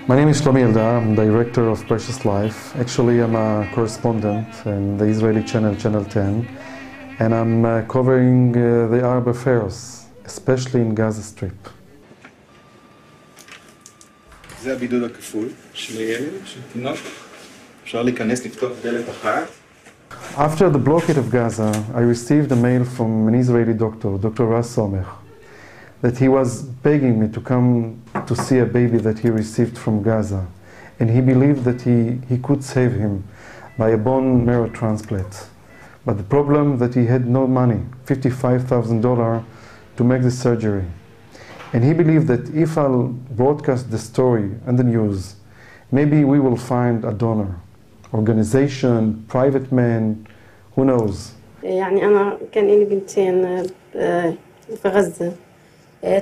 My name is Shlomi Eldar. I'm director of Precious Life. Actually, I'm a correspondent in the Israeli channel, Channel 10, and I'm covering the Arab affairs, especially in Gaza Strip. זה הבידוד הכפול של הילד, של תינוק. אפשר להיכנס, לפתוח דלת אחת. After the blockade of Gaza, I received a mail from an Israeli doctor, Dr. Ras Somech, that he was begging me to come to see a baby that he received from Gaza. And he believed that he could save him by a bone marrow transplant. But the problem that he had no money, $55,000 to make the surgery. And he believed that if I'll broadcast the story and the news, maybe we will find a donor, organization, private man, who knows. يعني أنا كان لي بنتين في غزة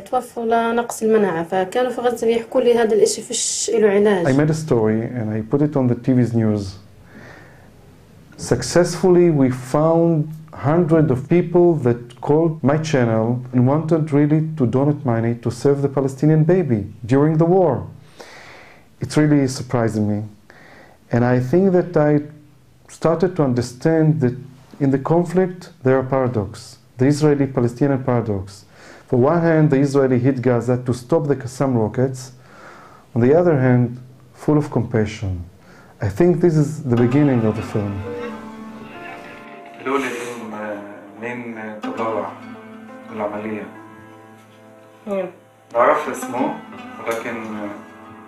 توفوا لنقص المناعة فكانوا في غزة بيحكوا لي هذا الإشي فيش له علاج. I made a story and I put it on the TV's news. Successfully we found hundreds of people that called my channel and wanted really to donate money to save the Palestinian baby during the war. It's really surprising me. And I think that I started to understand that in the conflict there are paradoxes, the Israeli-Palestinian paradox. For one hand, the Israeli hit Gaza to stop the Qassam rockets. On the other hand, full of compassion. I think this is the beginning of the film. من تضرع العملية بعرف اسمه ولكن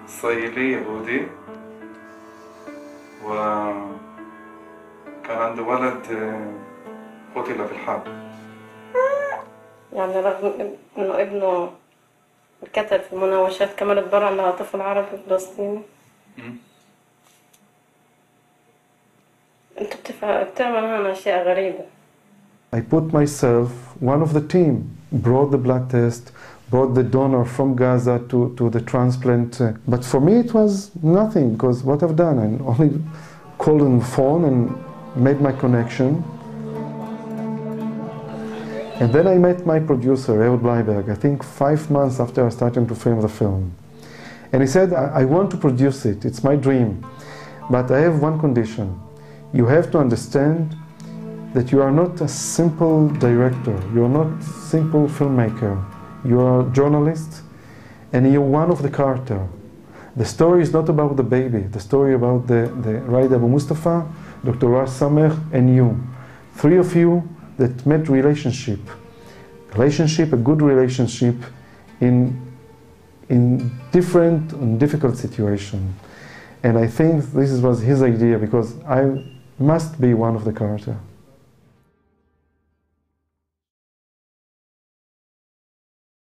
إسرائيلي يهودي وكان عنده ولد قتل في الحرب. يعني رغم إنه ابنه انقتل في المناوشات كمان اتبرع لطفل عربي فلسطيني. أنت بتعمل هنا أشياء غريبة. I put myself, one of the team, brought the blood test, brought the donor from Gaza to the transplant. But for me it was nothing, because what I've done, I only called on the phone and made my connection. And then I met my producer, Ehud Bleiberg, I think 5 months after I started to film the film. And he said, I want to produce it, it's my dream, but I have one condition. You have to understand that you are not a simple director, you are not a simple filmmaker, you are a journalist and you're one of the characters. The story is not about the baby, the story about the Raed Abu Mustafa, Dr. Ras Somech and you. 3 of you that made relationship, a good relationship in different and difficult situation. And I think this was his idea because I must be one of the characters.